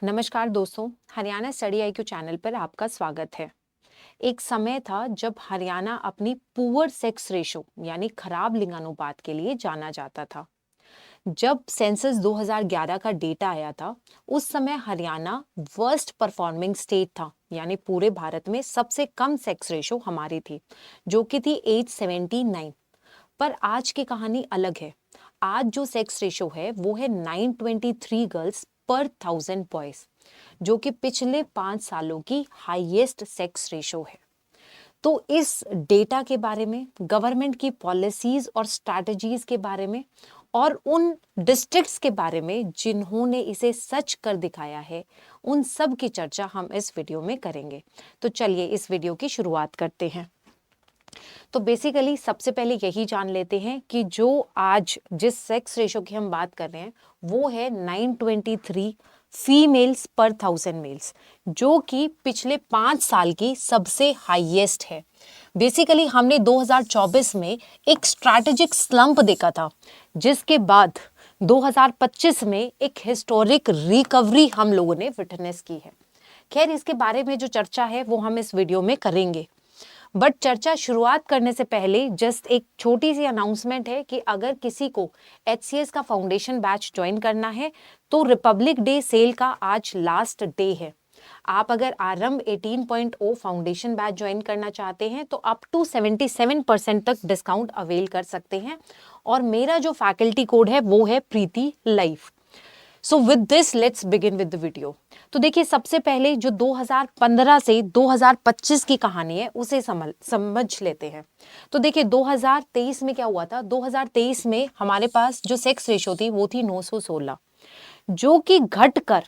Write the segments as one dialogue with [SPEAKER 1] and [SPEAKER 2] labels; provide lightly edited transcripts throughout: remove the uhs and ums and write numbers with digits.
[SPEAKER 1] नमस्कार दोस्तों, Haryana study IQ channel पर आपका स्वागत है। एक समय था जब हरियाणा अपनी पुअर सेक्स रेशो यानी खराब लिंगानुपात के लिए जाना जाता था। जब सेंसस 2011 का डेटा आया था, उस समय हरियाणा वर्स्ट परफॉर्मिंग स्टेट था, यानी पूरे भारत में सबसे कम सेक्स रेशो हमारी थी, जो कि थी 879। पर आज की कहानी अलग है। आज जो सेक्स रेशो है वो है 923 गर्ल्स पर 1000 बॉयज, जो कि पिछले 5 सालों की हाईएस्ट सेक्स रेशो है। तो इस डेटा के बारे में, गवर्नमेंट की पॉलिसीज और स्ट्रैटेजीज के बारे में और उन डिस्ट्रिक्ट्स के बारे में जिन्होंने इसे सच कर दिखाया है, उन सब की चर्चा हम इस वीडियो में करेंगे। तो चलिए इस वीडियो की शुरुआत करते हैं। तो बेसिकली सबसे पहले यही जान लेते हैं कि जो आज जिस सेक्स रेशो की हम बात कर रहे हैं वो है 923 फीमेल्स पर 1000 मेल्स, जो कि पिछले 5 साल की सबसे हाईएस्ट है। बेसिकली हमने 2024 में एक स्ट्रैटेजिक स्लंप देखा था, जिसके बाद 2025 में एक हिस्टोरिक रिकवरी हम लोगों ने विटनेस की है। खैर, इसके बारे में जो चर्चा है वो हम इस वीडियो में करेंगे, बट चर्चा शुरुआत करने से पहले जस्ट एक छोटी सी अनाउंसमेंट है कि अगर किसी को HCS का फाउंडेशन बैच ज्वाइन करना है तो रिपब्लिक डे सेल का आज लास्ट डे है। आप अगर आरंभ 18.0 फाउंडेशन बैच ज्वाइन करना चाहते हैं तो अप टू 77% तक डिस्काउंट अवेल कर सकते हैं, और मेरा जो फैकल्टी कोड है वो है Preeti life. So with this let's begin with the video. तो देखिए, सबसे पहले जो 2015 से 2025 की कहानी है उसे समझ लेते हैं। तो देखिए 2023 में क्या हुआ था। 2023 में हमारे पास जो सेक्स रेशो थी वो थी 916, जो कि घटकर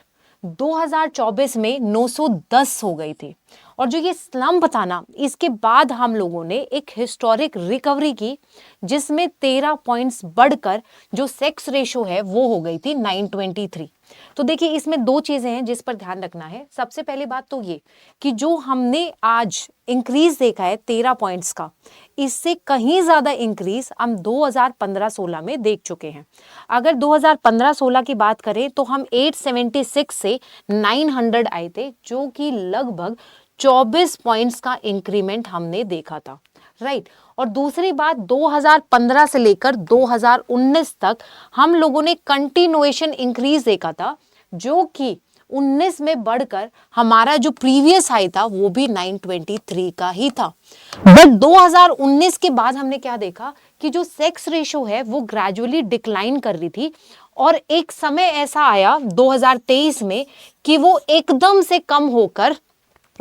[SPEAKER 1] 2024 में 910 हो गई थी। और जो ये स्लम्प था ना, इसके बाद हम लोगों ने एक हिस्टोरिक रिकवरी की, जिसमें 13 पॉइंट्स बढ़कर जो सेक्स रेशो है वो हो गई थी 923। तो देखिए, इसमें दो चीजें हैं जिस पर ध्यान रखना है। सबसे पहली बात तो ये कि जो हमने आज इंक्रीज देखा है 13 पॉइंट्स का, इससे कहीं ज्यादा इंक्रीज हम 2015-16 में देख चुके हैं। अगर 2015-16 की बात करें तो हम 876 से 900 आए थे, जो कि लगभग 24 पॉइंट्स का इंक्रीमेंट हमने देखा था, राइट। और दूसरी बात, 2015 से लेकर 2019 तक हम लोगों ने कंटिन्यूएशन इंक्रीज देखा था, जो कि 19 में बढ़कर हमारा जो प्रीवियस हाई था वो भी 923 का ही था। बट 2019 के बाद हमने क्या देखा कि जो सेक्स रेशो है वो ग्रेजुअली डिक्लाइन कर रही थी, और एक समय ऐसा आया 2023 में कि वो एकदम से कम होकर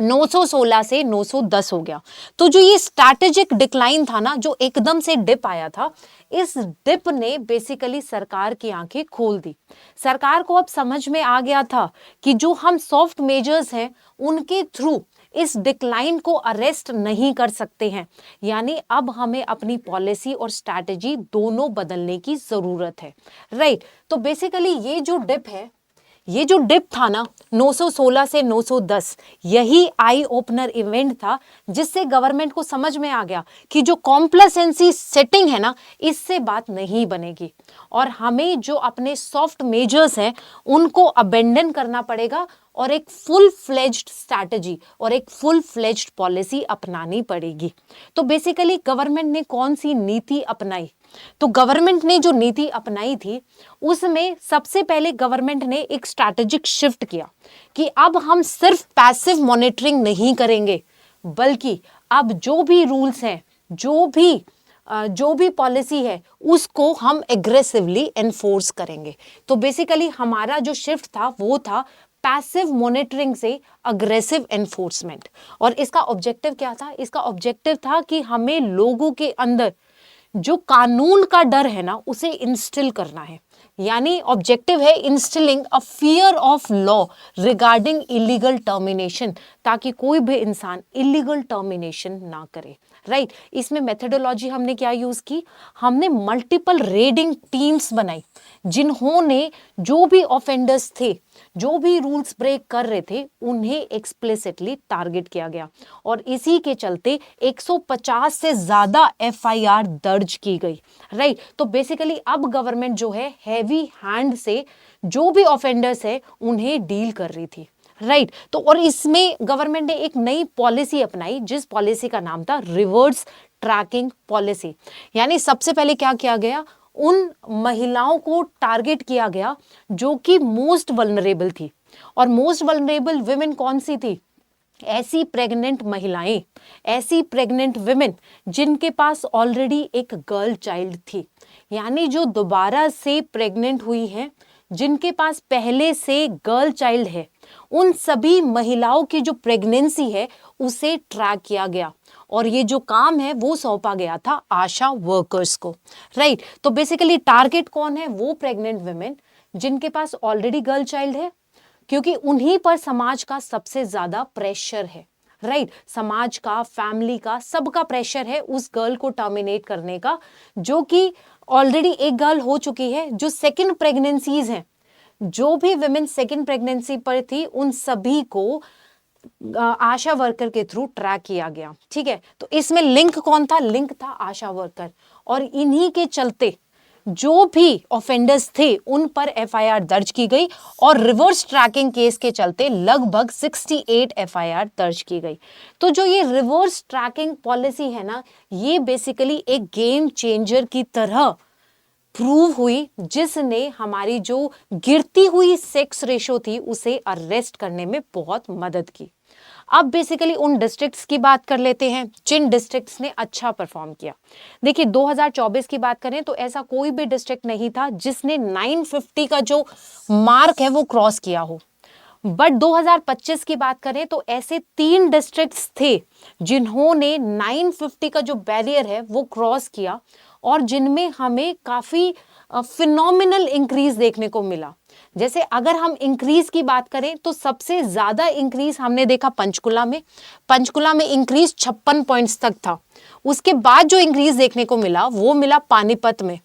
[SPEAKER 1] 916 से 910 हो गया। तो जो ये स्ट्रैटेजिक डिक्लाइन था ना, जो एकदम से डिप आया था, इस डिप ने बेसिकली सरकार की आंखें खोल दी। सरकार को अब समझ में आ गया था कि जो हम सॉफ्ट मेजर्स हैं उनके थ्रू इस डिक्लाइन को अरेस्ट नहीं कर सकते हैं, यानी अब हमें अपनी पॉलिसी और स्ट्रैटेजी दोनों बदलने की जरूरत है, राइट। तो बेसिकली ये जो डिप है, ये जो डिप था ना 916 से 910, यही आई ओपनर इवेंट था, जिससे गवर्नमेंट को समझ में आ गया कि जो कॉम्प्लेसेंसी सेटिंग है ना, इससे बात नहीं बनेगी, और हमें जो अपने सॉफ्ट मेजर्स हैं उनको अबेंडन करना पड़ेगा, और एक फुल फ्लेज्ड स्ट्रैटेजी और एक फुल फ्लेज्ड पॉलिसी अपनानी पड़ेगी। तो बेसिकली गवर्नमेंट ने कौन सी नीति अपनाई? तो गवर्नमेंट ने जो नीति अपनाई थी उसमें सबसे पहले गवर्नमेंट ने एक स्ट्रैटेजिक शिफ्ट किया कि अब हम सिर्फ पैसिव मॉनिटरिंग नहीं करेंगे, बल्कि अब जो भी रूल्स हैं, जो भी पॉलिसी है, उसको हम एग्रेसिवली एनफोर्स करेंगे। तो बेसिकली हमारा जो शिफ्ट था वो था पैसिव मॉनिटरिंग से अग्रेसिव एनफोर्समेंट। और इसका ऑब्जेक्टिव क्या था? इसका ऑब्जेक्टिव था कि हमें लोगों के अंदर जो कानून का डर है ना, उसे इंस्टिल करना है। यानी ऑब्जेक्टिव है instilling a fear of law regarding illegal termination, ताकि कोई भी इंसान इलीगल टर्मिनेशन ना करे, राइट। इसमें मेथोडोलॉजी हमने क्या यूज की? हमने मल्टीपल रेडिंग टीम्स बनाई, जिन्होंने जो भी ऑफेंडर्स थे, जो भी रूल्स ब्रेक कर रहे थे, उन्हें एक्सप्लिसिटली टारगेट किया गया, और इसी के चलते 150 से ज्यादा FIR दर्ज की गई, राइट। तो बेसिकली अब गवर्नमेंट जो है हैवी हैंड से जो भी ऑफेंडर्स है उन्हें डील कर रही थी, राइट। तो और इसमें गवर्नमेंट ने एक नई पॉलिसी अपनाई, जिस पॉलिसी का नाम था रिवर्स ट्रैकिंग पॉलिसी। यानी सबसे पहले क्या किया गया, उन महिलाओं को टारगेट किया गया जो कि मोस्ट वल्नरेबल थी। और मोस्ट वल्नरेबल विमेन कौन सी थी, ऐसी प्रेग्नेंट महिलाएं, ऐसी प्रेग्नेंट विमेन जिनके पास ऑलरेडी एक गर्ल चाइल्ड थी। यानी जो दोबारा से प्रेग्नेंट हुई हैं, जिनके पास पहले से गर्ल चाइल्ड है, उन सभी महिलाओं की जो प्रेगनेंसी है उसे ट्रैक किया गया। और ये जो काम है वो सौंपा गया था आशा वर्कर्स को, राइट। तो बेसिकली टारगेट कौन है, वो प्रेग्नेंट विमेन जिनके पास ऑलरेडी गर्ल चाइल्ड है, क्योंकि उन्हीं पर समाज का सबसे ज्यादा प्रेशर है, राइट। समाज का, फैमिली का, सबका प्रेशर है उस गर्ल को टर्मिनेट करने का, जो कि ऑलरेडी एक गर्ल हो चुकी है। जो सेकंड प्रेगनेंसीज हैं, जो भी विमेन सेकंड प्रेगनेंसी पर थी, उन सभी को आशा वर्कर के थ्रू ट्रैक किया गया, ठीक है। तो इसमें लिंक कौन था, लिंक था आशा वर्कर। और इन्हीं के चलते जो भी ऑफेंडर्स थे उन पर एफआईआर दर्ज की गई, और रिवर्स ट्रैकिंग केस के चलते लगभग 68 एफआईआर दर्ज की गई। तो जो ये रिवर्स ट्रैकिंग पॉलिसी है ना, ये बेसिकली एक गेम चेंजर की तरह प्रूव हुई, जिसने हमारी जो गिरती हुई सेक्स रेशो थी उसे अरेस्ट करने में बहुत मदद की। अब बेसिकली उन डिस्ट्रिक्ट्स की बात कर लेते हैं जिन डिस्ट्रिक्ट्स ने अच्छा परफॉर्म किया। देखिए 2024 की बात करें तो ऐसा कोई भी डिस्ट्रिक्ट नहीं था जिसने 950 का जो मार्क है वो क्रॉस किया हो। बट 2025 की बात करें तो ऐसे 3 डिस्ट्रिक्ट्स थे जिन्होंने 950 का जो बैरियर है वो क्रॉस किया, और जिनमें हमें काफी फिनोमिनल इंक्रीज देखने को मिला। जैसे अगर हम इंक्रीज की बात करें तो सबसे ज्यादा इंक्रीज हमने देखा पंचकुला में। पंचकुला में इंक्रीज 56 पॉइंट्स तक था। उसके बाद जो इंक्रीज देखने को मिला वो मिला पानीपत में,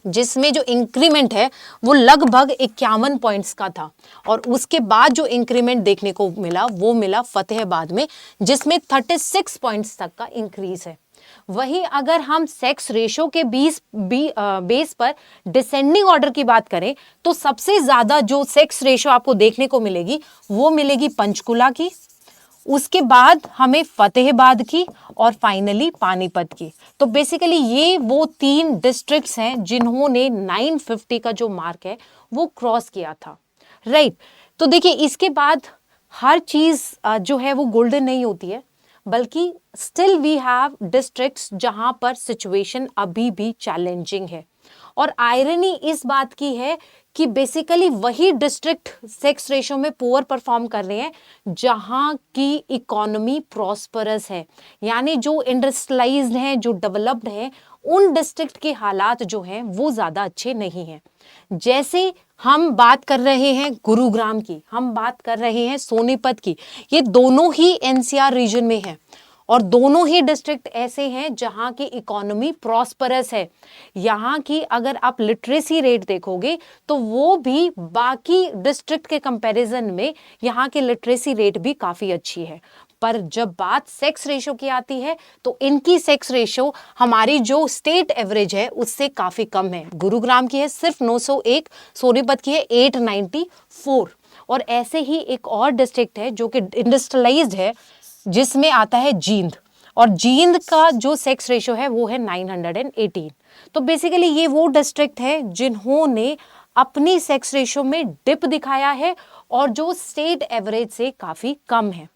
[SPEAKER 1] जिसमें जो इंक्रीमेंट है वो लगभग 51 पॉइंट्स का था। और उसके बाद जो इंक्रीमेंट देखने को मिला वो मिला फतेहाबाद में, जिसमें 36 पॉइंट्स तक का इंक्रीज है। वहीं अगर हम सेक्स रेशो के बेस पर डिसेंडिंग ऑर्डर की बात करें तो सबसे ज्यादा जो सेक्स रेशो आपको देखने को मिलेगी वो मिलेगी पंचकुला की, उसके बाद हमें फतेहाबाद की, और फाइनली पानीपत की। तो बेसिकली ये वो 3 डिस्ट्रिक्ट्स हैं जिन्होंने 950 का जो मार्क है वो क्रॉस किया था, राइट। तो देखिए इसके बाद हर चीज जो है वो गोल्डन नहीं होती है, बल्कि स्टिल वी हैव डिस्ट्रिक्ट्स जहां पर सिचुएशन अभी भी चैलेंजिंग है। और आयरनी इस बात की है कि बेसिकली वही डिस्ट्रिक्ट सेक्स रेशो में पुअर परफॉर्म कर रहे हैं जहां की इकोनॉमी प्रॉस्परस है। यानी जो इंडस्ट्रियलाइज्ड हैं, जो डेवलप्ड हैं, उन डिस्ट्रिक्ट के हालात जो हैं वो ज्यादा अच्छे नहीं हैं। जैसे हम बात कर रहे हैं गुरुग्राम की, हम बात कर रहे हैं सोनीपत की, ये दोनों ही एनसीआर रीजन में हैं, और दोनों ही डिस्ट्रिक्ट ऐसे हैं जहां की इकोनॉमी प्रॉस्परस है। यहाँ की अगर आप लिटरेसी रेट देखोगे तो वो भी बाकी डिस्ट्रिक्ट के कंपैरिजन में यहाँ की लिटरेसी रेट भी काफी अच्छी है। पर जब बात सेक्स रेशो की आती है तो इनकी सेक्स रेशो हमारी जो स्टेट एवरेज है उससे काफी कम है। गुरुग्राम की है सिर्फ 901, सोनीपत की है 894। और ऐसे ही एक और डिस्ट्रिक्ट है जो कि इंडस्ट्रियलाइज्ड है, जिसमें आता है जींद, और जींद का जो सेक्स रेशो है वो है 918। तो बेसिकली ये वो डिस्ट्रिक्ट है जिन्होंने अपनी सेक्स रेशो में डिप दिखाया है, और जो स्टेट एवरेज से काफी कम है।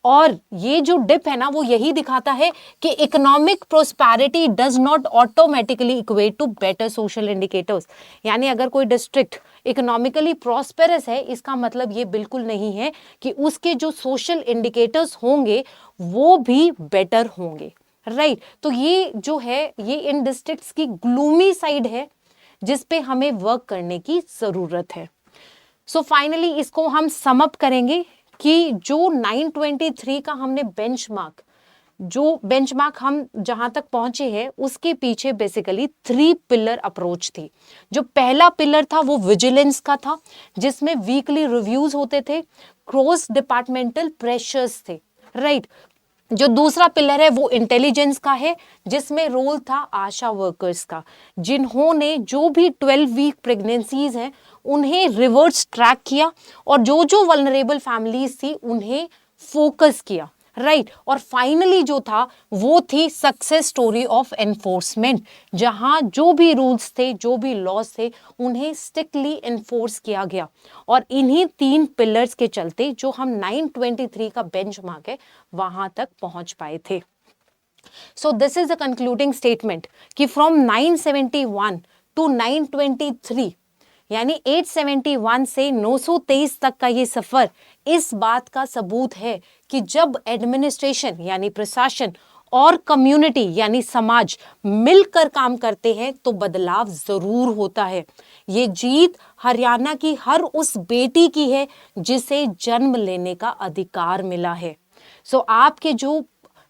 [SPEAKER 1] और ये जो डिप है ना वो यही दिखाता है कि economic prosperity does not automatically equate to better social indicators. यानी अगर कोई डिस्ट्रिक्ट इकोनॉमिकली प्रॉस्पेरस है, इसका मतलब ये बिल्कुल नहीं है कि उसके जो सोशल इंडिकेटर्स होंगे वो भी बेटर होंगे, राइट। तो ये जो है ये इन डिस्ट्रिक्ट्स की ग्लूमी साइड है जिस पे हमें वर्क करने की जरूरत है। सो फाइनली इसको हम सम अप करेंगे कि जो 923 का हमने बेंचमार्क हम जहां तक पहुंचे हैं उसके पीछे बेसिकली 3 पिलर अप्रोच थी। जो पहला पिलर था वो विजिलेंस का था, जिसमें वीकली रिव्यूज होते थे, क्रॉस डिपार्टमेंटल प्रेशर्स थे, राइट। जो दूसरा पिलर है वो इंटेलिजेंस का है, जिसमें रोल था आशा वर्कर्स का, जिन्होंने जो भी 12 वीक प्रेगनेंसीज हैं उन्हें रिवर्स ट्रैक किया और जो जो वल्नरेबल फैमिलीज थी उन्हें फोकस किया, राइट। और फाइनली जो था वो थी सक्सेस स्टोरी ऑफ एनफोर्समेंट, जहां जो भी रूल्स थे, जो भी लॉज थे, उन्हें स्ट्रिक्टली एनफोर्स किया गया। और इन्हीं 3 पिलर्स के चलते जो हम 923 का बेंचमार्क है वहां तक पहुंच पाए थे। So this is the concluding statement कि फ्रॉम 971 टू 923 यानी 871 से 923 तक का ये सफर इस बात का सबूत है कि जब एडमिनिस्ट्रेशन यानी प्रशासन और कम्युनिटी यानी समाज मिलकर काम करते हैं तो बदलाव जरूर होता है। ये जीत हरियाणा की हर उस बेटी की है जिसे जन्म लेने का अधिकार मिला है। सो आपके जो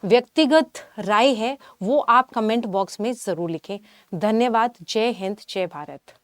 [SPEAKER 1] व्यक्तिगत राय है वो आप कमेंट बॉक्स में जरूर लिखें। धन्यवाद। जय हिंद, जय भारत।